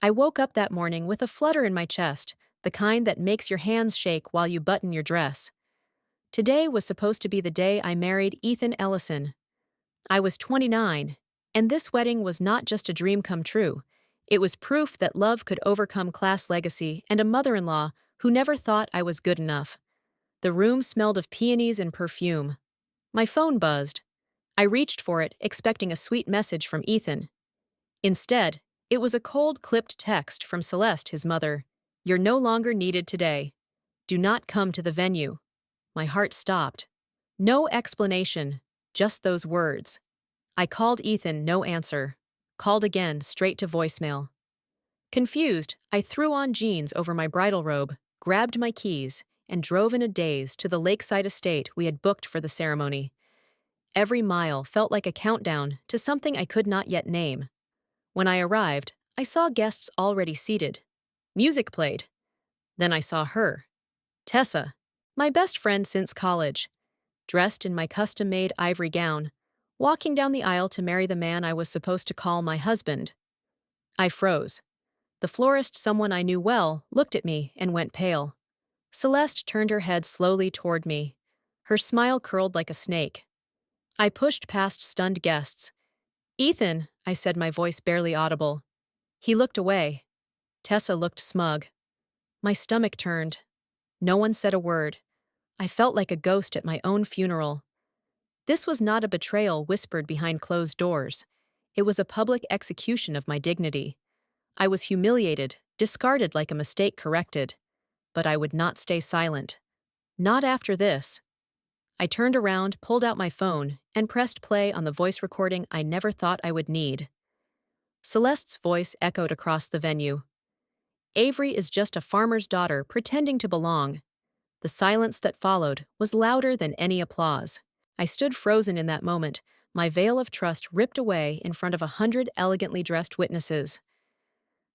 I woke up that morning with a flutter in my chest, the kind that makes your hands shake while you button your dress. Today was supposed to be the day I married Ethan Ellison. I was 29, and this wedding was not just a dream come true. It was proof that love could overcome class legacy and a mother-in-law who never thought I was good enough. The room smelled of peonies and perfume. My phone buzzed. I reached for it, expecting a sweet message from Ethan. Instead, it was a cold, clipped text from Celeste, his mother. "You're no longer needed today. Do not come to the venue." My heart stopped. No explanation, just those words. I called Ethan, no answer. Called again, straight to voicemail. Confused, I threw on jeans over my bridal robe, grabbed my keys, and drove in a daze to the lakeside estate we had booked for the ceremony. Every mile felt like a countdown to something I could not yet name. When I arrived, I saw guests already seated. Music played. Then I saw her. Tessa, my best friend since college, dressed in my custom-made ivory gown, walking down the aisle to marry the man I was supposed to call my husband. I froze. The florist, someone I knew well, looked at me and went pale. Celeste turned her head slowly toward me. Her smile curled like a snake. I pushed past stunned guests. "Ethan," I said, my voice barely audible. He looked away. Tessa looked smug. My stomach turned. No one said a word. I felt like a ghost at my own funeral. This was not a betrayal whispered behind closed doors. It was a public execution of my dignity. I was humiliated, discarded like a mistake corrected. But I would not stay silent. Not after this. I turned around, pulled out my phone, and pressed play on the voice recording I never thought I would need. Celeste's voice echoed across the venue. "Avery is just a farmer's daughter pretending to belong." The silence that followed was louder than any applause. I stood frozen in that moment, my veil of trust ripped away in front of 100 elegantly dressed witnesses.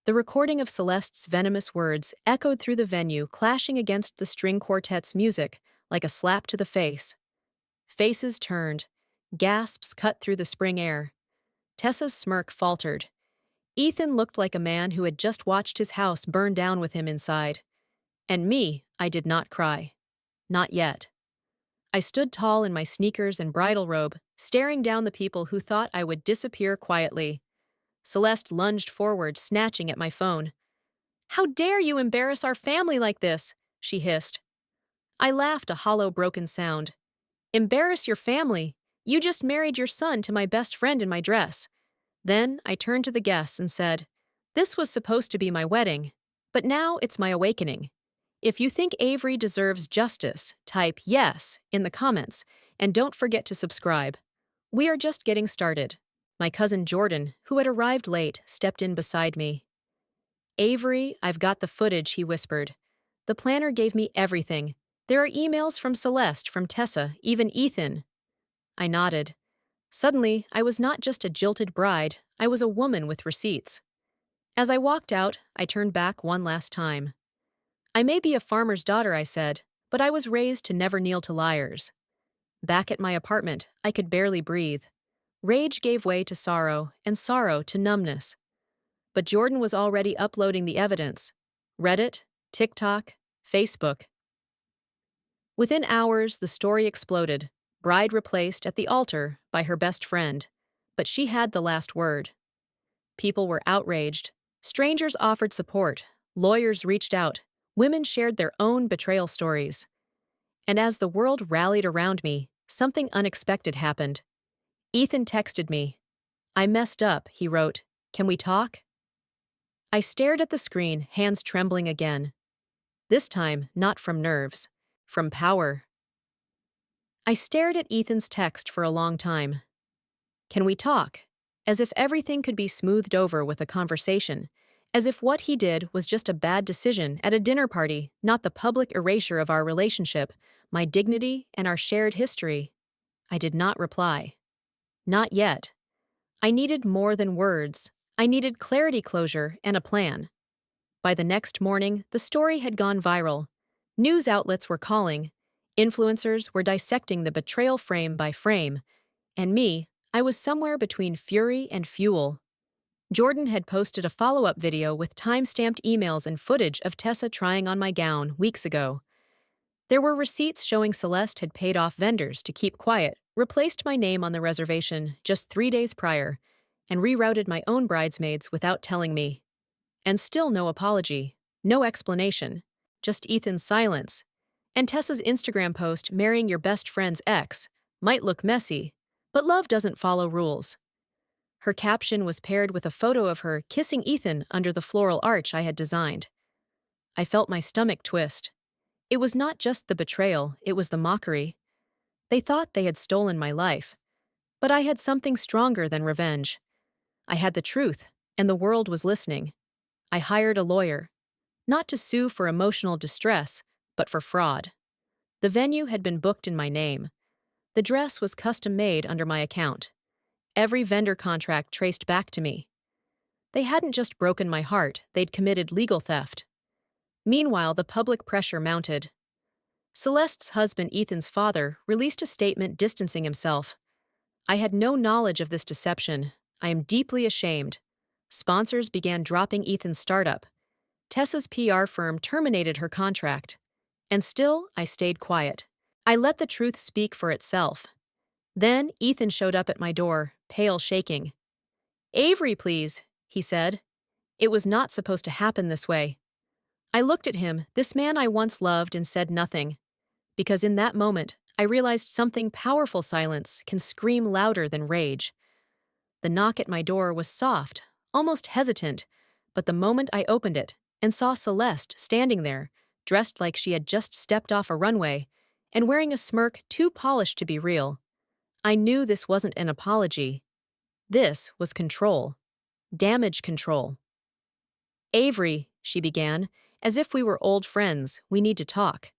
The recording of Celeste's venomous words echoed through the venue, clashing against the string quartet's music like a slap to the face. Faces turned. Gasps cut through the spring air. Tessa's smirk faltered. Ethan looked like a man who had just watched his house burn down with him inside. And me, I did not cry. Not yet. I stood tall in my sneakers and bridal robe, staring down the people who thought I would disappear quietly. Celeste lunged forward, snatching at my phone. "How dare you embarrass our family like this?" she hissed. I laughed, a hollow, broken sound. "Embarrass your family? You just married your son to my best friend in my dress." Then I turned to the guests and said, "This was supposed to be my wedding, but now it's my awakening. If you think Avery deserves justice, type yes in the comments, and don't forget to subscribe. We are just getting started." My cousin Jordan, who had arrived late, stepped in beside me. "Avery, I've got the footage," he whispered. "The planner gave me everything. There are emails from Celeste, from Tessa, even Ethan." I nodded. Suddenly, I was not just a jilted bride, I was a woman with receipts. As I walked out, I turned back one last time. "I may be a farmer's daughter," I said, "but I was raised to never kneel to liars." Back at my apartment, I could barely breathe. Rage gave way to sorrow, and sorrow to numbness. But Jordan was already uploading the evidence. Reddit, TikTok, Facebook. Within hours, the story exploded. Bride replaced at the altar by her best friend. But she had the last word. People were outraged. Strangers offered support. Lawyers reached out. Women shared their own betrayal stories. And as the world rallied around me, something unexpected happened. Ethan texted me. "I messed up," he wrote. "Can we talk?" I stared at the screen, hands trembling again. This time, not from nerves, from power. I stared at Ethan's text for a long time. "Can we talk?" As if everything could be smoothed over with a conversation. As if what he did was just a bad decision at a dinner party, not the public erasure of our relationship, my dignity, and our shared history. I did not reply. Not yet. I needed more than words. I needed clarity, closure, and a plan. By the next morning, the story had gone viral. News outlets were calling. Influencers were dissecting the betrayal frame by frame. And me, I was somewhere between fury and fuel. Jordan had posted a follow-up video with time-stamped emails and footage of Tessa trying on my gown weeks ago. There were receipts showing Celeste had paid off vendors to keep quiet, replaced my name on the reservation just 3 days prior, and rerouted my own bridesmaids without telling me. And still no apology, no explanation, just Ethan's silence. And Tessa's Instagram post marrying your best friend's ex might look messy, but love doesn't follow rules. Her caption was paired with a photo of her kissing Ethan under the floral arch I had designed. I felt my stomach twist. It was not just the betrayal, it was the mockery. They thought they had stolen my life. But I had something stronger than revenge. I had the truth, and the world was listening. I hired a lawyer. Not to sue for emotional distress, but for fraud. The venue had been booked in my name. The dress was custom-made under my account. Every vendor contract traced back to me. They hadn't just broken my heart, they'd committed legal theft. Meanwhile, the public pressure mounted. Celeste's husband, Ethan's father, released a statement distancing himself. I had no knowledge of this deception. I am deeply ashamed. Sponsors began dropping Ethan's startup. Tessa's PR firm terminated her contract. And still, I stayed quiet. I let the truth speak for itself. Then, Ethan showed up at my door, pale, shaking. "Avery, please," he said. It was not supposed to happen this way. I looked at him, this man I once loved, and said nothing. Because in that moment, I realized something powerful. Silence can scream louder than rage. The knock at my door was soft, almost hesitant, but the moment I opened it and saw Celeste standing there, dressed like she had just stepped off a runway, and wearing a smirk too polished to be real, I knew this wasn't an apology. This was control. Damage control. "Avery," she began, as if we were old friends, "we need to talk."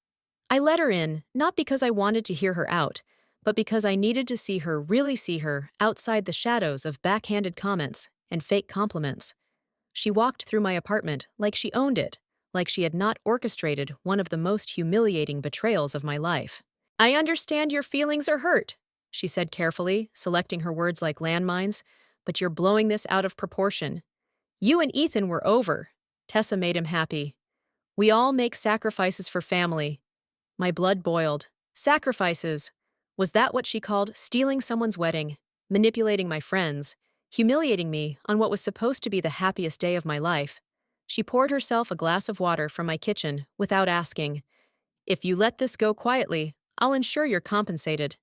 I let her in, not because I wanted to hear her out, but because I needed to see her, really see her, outside the shadows of backhanded comments and fake compliments. She walked through my apartment like she owned it, like she had not orchestrated one of the most humiliating betrayals of my life. "I understand your feelings are hurt," she said carefully, selecting her words like landmines, "but you're blowing this out of proportion. You and Ethan were over. Tessa made him happy. We all make sacrifices for family." My blood boiled. Sacrifices. Was that what she called stealing someone's wedding, manipulating my friends, humiliating me on what was supposed to be the happiest day of my life? She poured herself a glass of water from my kitchen without asking. "If you let this go quietly, I'll ensure you're compensated.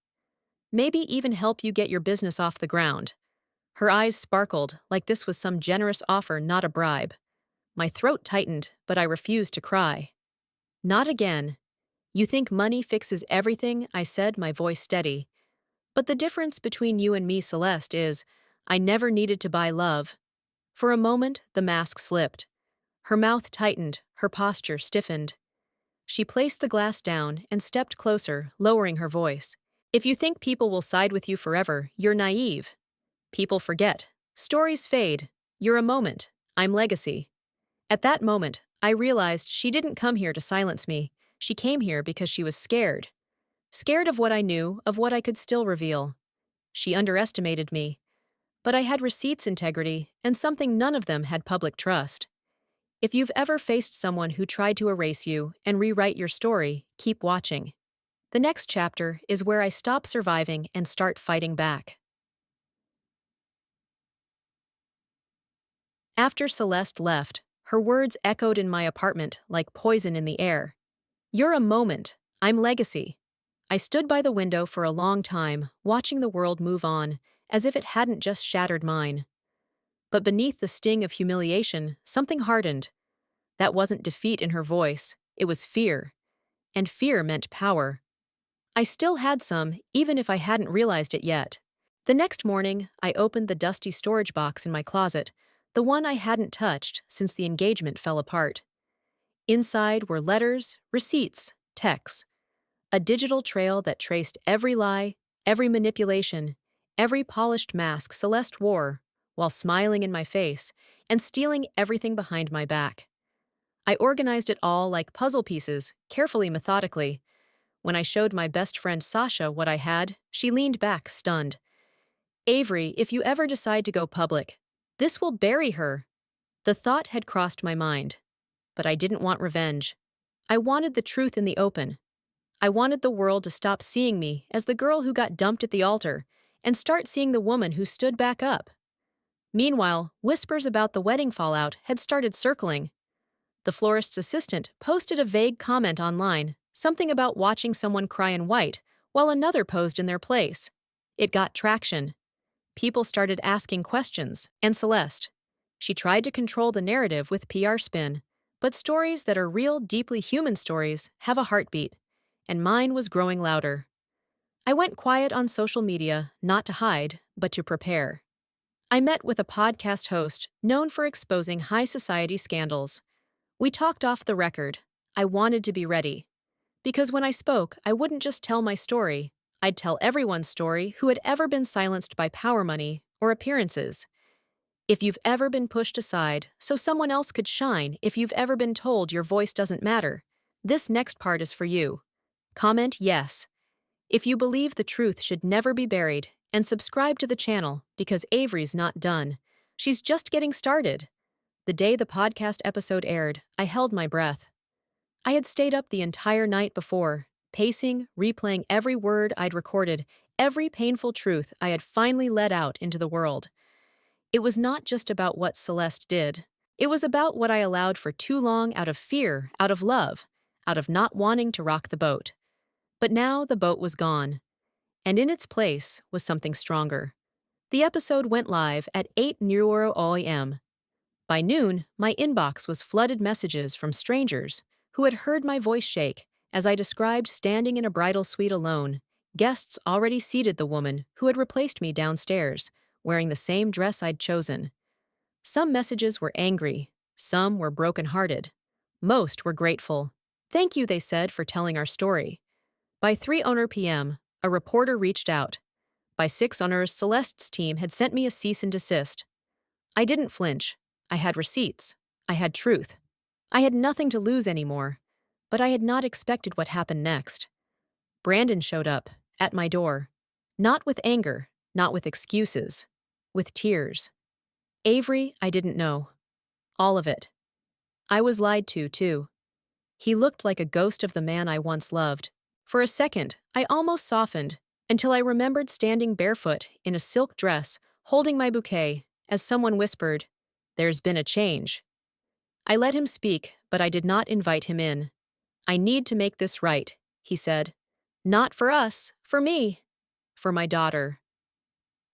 Maybe even help you get your business off the ground." Her eyes sparkled like this was some generous offer, not a bribe. My throat tightened, but I refused to cry. "Not again. You think money fixes everything," I said, my voice steady. "But the difference between you and me, Celeste, is I never needed to buy love." For a moment, the mask slipped. Her mouth tightened, her posture stiffened. She placed the glass down and stepped closer, lowering her voice. "If you think people will side with you forever, you're naive. People forget. Stories fade. You're a moment. I'm legacy." At that moment, I realized she didn't come here to silence me. She came here because she was scared. Scared of what I knew, of what I could still reveal. She underestimated me. But I had receipts, integrity, and something none of them had: public trust. If you've ever faced someone who tried to erase you and rewrite your story, keep watching. The next chapter is where I stop surviving and start fighting back. After Celeste left, her words echoed in my apartment like poison in the air. "You're a moment. I'm legacy." I stood by the window for a long time, watching the world move on, as if it hadn't just shattered mine. But beneath the sting of humiliation, something hardened. That wasn't defeat in her voice, it was fear. And fear meant power. I still had some, even if I hadn't realized it yet. The next morning, I opened the dusty storage box in my closet, the one I hadn't touched since the engagement fell apart. Inside were letters, receipts, texts. A digital trail that traced every lie, every manipulation, every polished mask Celeste wore, while smiling in my face and stealing everything behind my back. I organized it all like puzzle pieces, carefully, methodically. When I showed my best friend Sasha what I had, she leaned back, stunned. "Avery, if you ever decide to go public, This will bury her. The thought had crossed my mind. But I didn't want revenge. I wanted the truth in the open. I wanted the world to stop seeing me as the girl who got dumped at the altar and start seeing the woman who stood back up. Meanwhile, whispers about the wedding fallout had started circling. The florist's assistant posted a vague comment online, something about watching someone cry in white, while another posed in their place. It got traction. People started asking questions, and Celeste. She tried to control the narrative with PR spin, but stories that are real, deeply human stories have a heartbeat, and mine was growing louder. I went quiet on social media, not to hide, but to prepare. I met with a podcast host known for exposing high society scandals. We talked off the record. I wanted to be ready. Because when I spoke, I wouldn't just tell my story, I'd tell everyone's story who had ever been silenced by power money or appearances. If you've ever been pushed aside so someone else could shine, if you've ever been told your voice doesn't matter, this next part is for you. Comment yes if you believe the truth should never be buried, and subscribe to the channel because Avery's not done. She's just getting started. The day the podcast episode aired, I held my breath. I had stayed up the entire night before, pacing, replaying every word I'd recorded, every painful truth I had finally let out into the world. It was not just about what Celeste did. It was about what I allowed for too long out of fear, out of love, out of not wanting to rock the boat. But now the boat was gone, and in its place was something stronger. The episode went live at 8:00 a.m. By noon, my inbox was flooded messages from strangers who had heard my voice shake as I described standing in a bridal suite alone. Guests already seated the woman who had replaced me downstairs, wearing the same dress I'd chosen. Some messages were angry, some were broken-hearted. Most were grateful. Thank you, they said, for telling our story. By 3:00 p.m., a reporter reached out. By 6:00, Celeste's team had sent me a cease and desist. I didn't flinch. I had receipts. I had truth. I had nothing to lose anymore. But I had not expected what happened next. Brandon showed up, at my door. Not with anger, not with excuses. With tears. Avery, I didn't know. All of it. I was lied to, too. He looked like a ghost of the man I once loved. For a second, I almost softened, until I remembered standing barefoot in a silk dress, holding my bouquet, as someone whispered, "There's been a change." I let him speak, but I did not invite him in. "I need to make this right," he said. "Not for us, for me. For my daughter."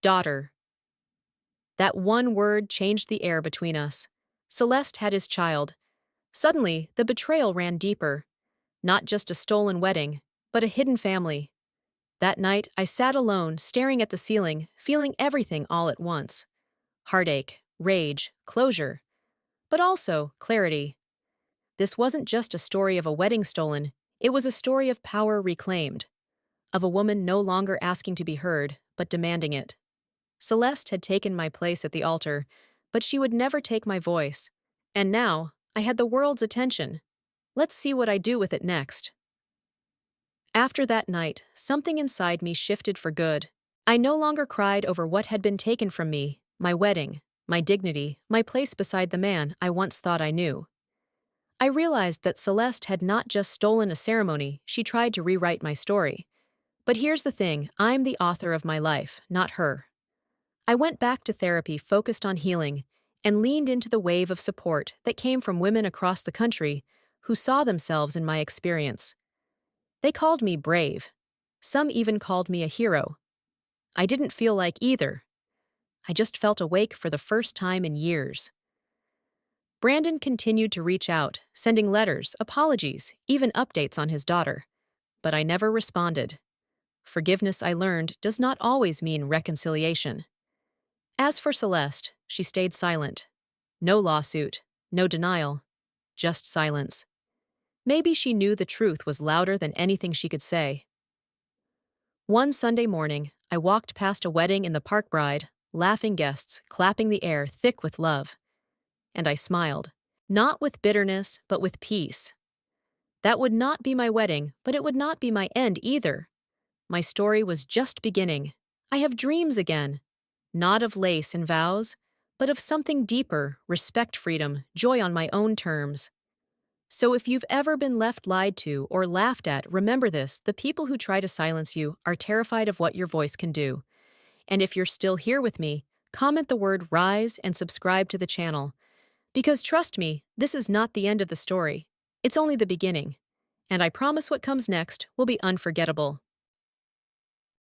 Daughter. That one word changed the air between us. Celeste had his child. Suddenly, the betrayal ran deeper. Not just a stolen wedding, but a hidden family. That night, I sat alone, staring at the ceiling, feeling everything all at once. Heartache, rage, closure. But also clarity. This wasn't just a story of a wedding stolen, it was a story of power reclaimed. Of a woman no longer asking to be heard, but demanding it. Celeste had taken my place at the altar, but she would never take my voice. And now, I had the world's attention. Let's see what I do with it next. After that night, something inside me shifted for good. I no longer cried over what had been taken from me, my wedding, my dignity, my place beside the man I once thought I knew. I realized that Celeste had not just stolen a ceremony, she tried to rewrite my story. But here's the thing, I'm the author of my life, not her. I went back to therapy focused on healing, and leaned into the wave of support that came from women across the country who saw themselves in my experience. They called me brave. Some even called me a hero. I didn't feel like either. I just felt awake for the first time in years. Brandon continued to reach out, sending letters, apologies, even updates on his daughter. But I never responded. Forgiveness, I learned, does not always mean reconciliation. As for Celeste, she stayed silent. No lawsuit, no denial, just silence. Maybe she knew the truth was louder than anything she could say. One Sunday morning, I walked past a wedding in the Park Bride, laughing guests, clapping the air thick with love. And I smiled, not with bitterness, but with peace. That would not be my wedding, but it would not be my end either. My story was just beginning. I have dreams again. Not of lace and vows, but of something deeper: respect, freedom, joy on my own terms. So if you've ever been left lied to or laughed at, remember this: the people who try to silence you are terrified of what your voice can do. And if you're still here with me, comment the word rise and subscribe to the channel. Because trust me, this is not the end of the story. It's only the beginning. And I promise what comes next will be unforgettable.